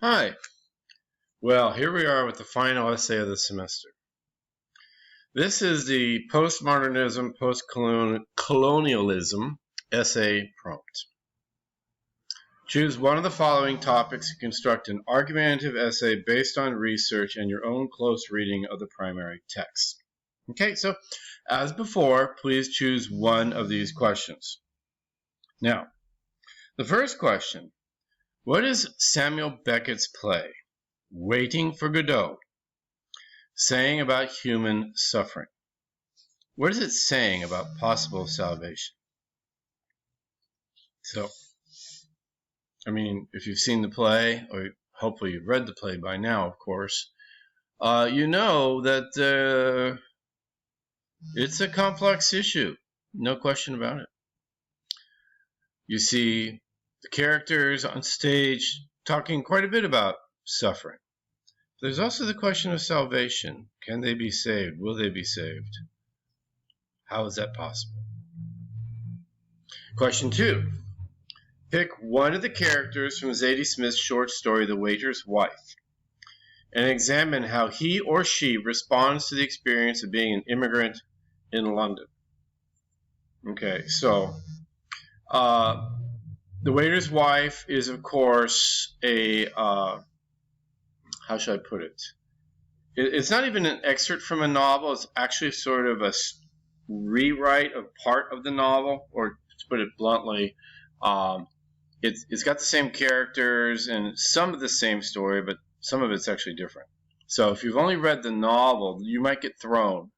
Hi. Well, here we are with the final essay of the semester. This is the Post-Modernism, Post-Colonialism essay prompt. Choose one of the following topics and construct an argumentative essay based on research and your own close reading of the primary text. Okay, so as before, please choose one of these questions. Now, the first question, what is Samuel Beckett's play, Waiting for Godot, saying about human suffering? What is it saying about possible salvation? So, I mean, if you've seen the play, or hopefully you've read the play by now, of course, you know that it's a complex issue, no question about it. You see the characters on stage talking quite a bit about suffering. There's also the question of salvation. Can they be saved? Will they be saved? How is that possible? Question 2. Pick one of the characters from Zadie Smith's short story, The Waiter's Wife, and examine how he or she responds to the experience of being an immigrant in London. Okay, so The Waiter's Wife is, of course, a, how should I put it? It's not even an excerpt from a novel. It's actually sort of a rewrite of part of the novel, or to put it bluntly, it's got the same characters and some of the same story, but some of it's actually different. So if you've only read the novel, you might get thrown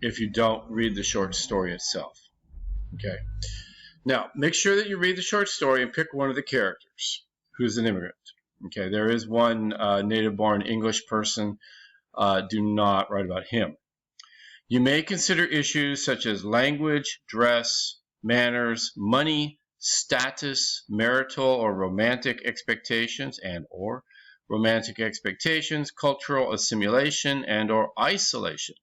if you don't read the short story itself. Okay. Now, make sure that you read the short story and pick one of the characters who's an immigrant. Okay, there is one native-born English person. Do not write about him. You may consider issues such as language, dress, manners, money, status, marital or romantic expectations and/or romantic expectations, cultural assimilation and/or isolation,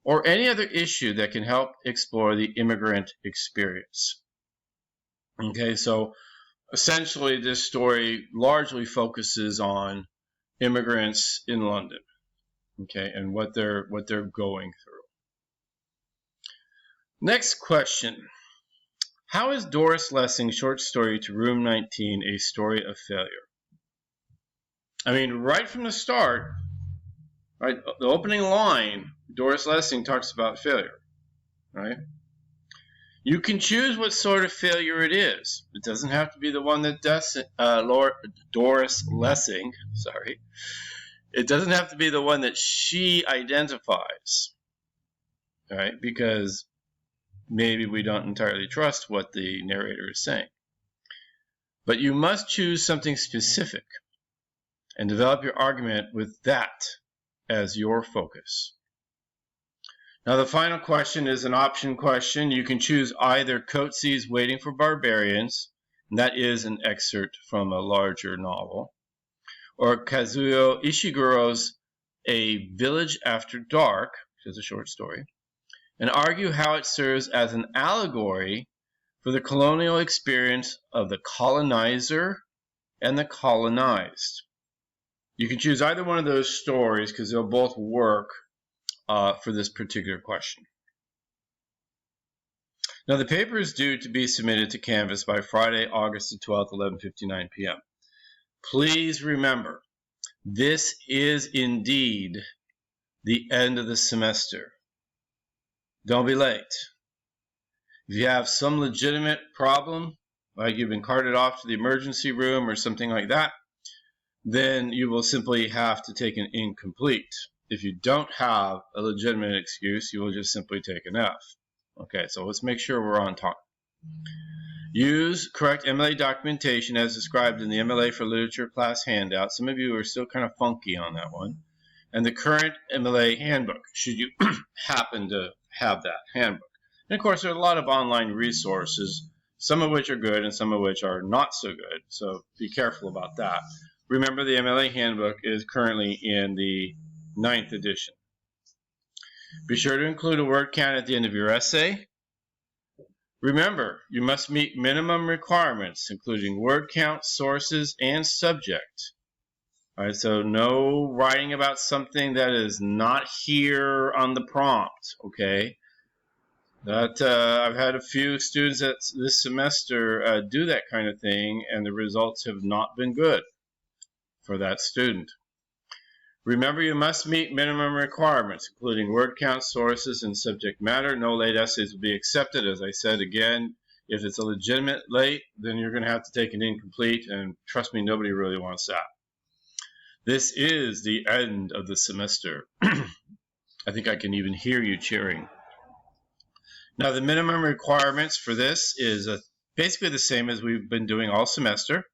or any other issue that can help explore the immigrant experience. Okay, so essentially this story largely focuses on immigrants in London, okay, and what they're going through. Next question. How is Doris Lessing's short story To Room 19 a story of failure? I mean, right from the start, right, the opening line, Doris Lessing talks about failure, right? You can choose what sort of failure it is. It doesn't have to be the one that Doris Lessing, it doesn't have to be the one that she identifies, right? Because maybe we don't entirely trust what the narrator is saying. But you must choose something specific and develop your argument with that as your focus. Now the final question is an option question. You can choose either Coetzee's Waiting for Barbarians, and that is an excerpt from a larger novel, or Kazuo Ishiguro's A Village After Dark, which is a short story, and argue how it serves as an allegory for the colonial experience of the colonizer and the colonized. You can choose either one of those stories because they'll both work for this particular question. Now the paper is due to be submitted to Canvas by Friday, August the 12th, 11:59 p.m. Please remember, this is indeed the end of the semester. Don't be late. If you have some legitimate problem, like you've been carted off to the emergency room or something like that, then you will simply have to take an incomplete. If you don't have a legitimate excuse, you will just simply take an F. Okay, so let's make sure we're on time. Use correct MLA documentation as described in the MLA for Literature class handout. Some of you are still kind of funky on that one. And the current MLA handbook, should you happen to have that handbook. And of course, there are a lot of online resources, some of which are good and some of which are not so good. So be careful about that. Remember, the MLA handbook is currently in the 9th edition. Be sure to include a word count at the end of your essay. Remember, you must meet minimum requirements, including word count, sources, and subject. All right, so no writing about something that is not here on the prompt, okay? That I've had a few students this semester do that kind of thing, and the results have not been good for that student. Remember, you must meet minimum requirements, including word count, sources, and subject matter. No late essays will be accepted. As I said again, if it's a legitimate late, then you're going to have to take an incomplete, and trust me, nobody really wants that. This is the end of the semester. I think I can even hear you cheering. Now, the minimum requirements for this is basically the same as we've been doing all semester,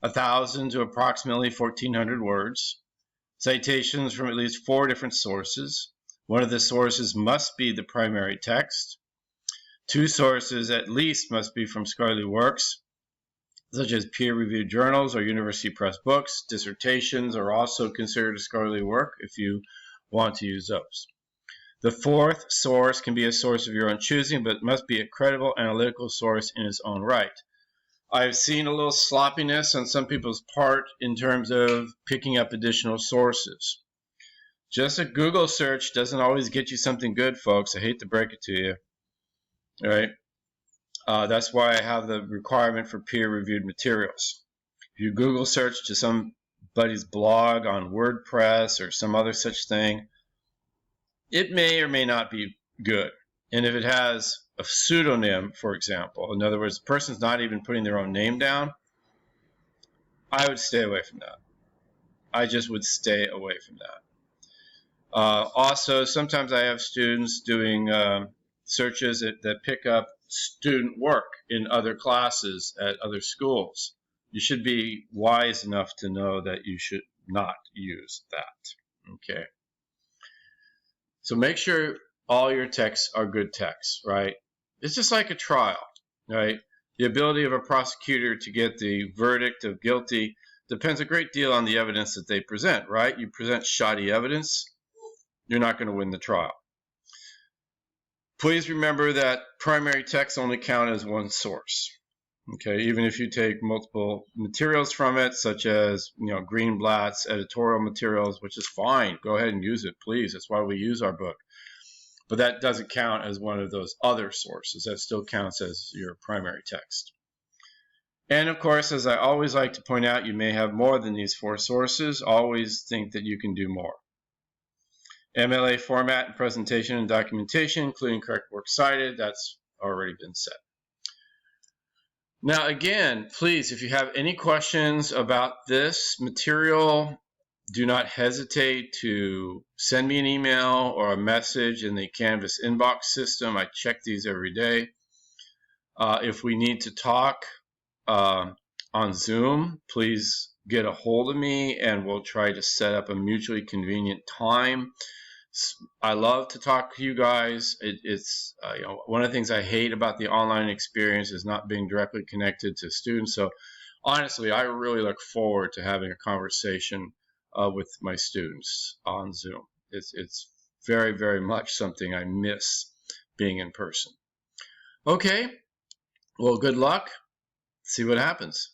1,000 to approximately 1,400 words. Citations from at least 4 different sources. One of the sources must be the primary text. 2 sources at least must be from scholarly works, such as peer-reviewed journals or university press books. Dissertations are also considered a scholarly work if you want to use those. The 4th source can be a source of your own choosing, but must be a credible analytical source in its own right. I've seen a little sloppiness on some people's part in terms of picking up additional sources. Just a Google search doesn't always get you something good, folks. I hate to break it to you. All right? That's why I have the requirement for peer-reviewed materials. If you Google search to somebody's blog on WordPress or some other such thing, it may or may not be good. And if it has a pseudonym, for example, in other words, the person's not even putting their own name down, I would stay away from that. I just would stay away from that. Also, sometimes I have students doing searches that pick up student work in other classes at other schools. You should be wise enough to know that you should not use that. Okay. So make sure all your texts are good texts, right? It's just like a trial, right? The ability of a prosecutor to get the verdict of guilty depends a great deal on the evidence that they present, right? You present shoddy evidence, you're not going to win the trial. Please remember that primary texts only count as one source. Okay, even if you take multiple materials from it, such as Greenblatt's editorial materials, which is fine, go ahead and use it, please. That's why we use our book. But that doesn't count as one of those other sources. That still counts as your primary text. And of course, as I always like to point out, you may have more than these 4 sources. Always think that you can do more. MLA format and presentation and documentation, including correct works cited, that's already been said. Now again, please, if you have any questions about this material, do not hesitate to send me an email or a message in the Canvas inbox system. I check these every day. If we need to talk on Zoom, please get a hold of me and we'll try to set up a mutually convenient time. I love to talk to you guys. It's one of the things I hate about the online experience is not being directly connected to students. So honestly, I really look forward to having a conversation with my students on Zoom. It's very, very much something I miss being in person. Okay, well, good luck. See what happens.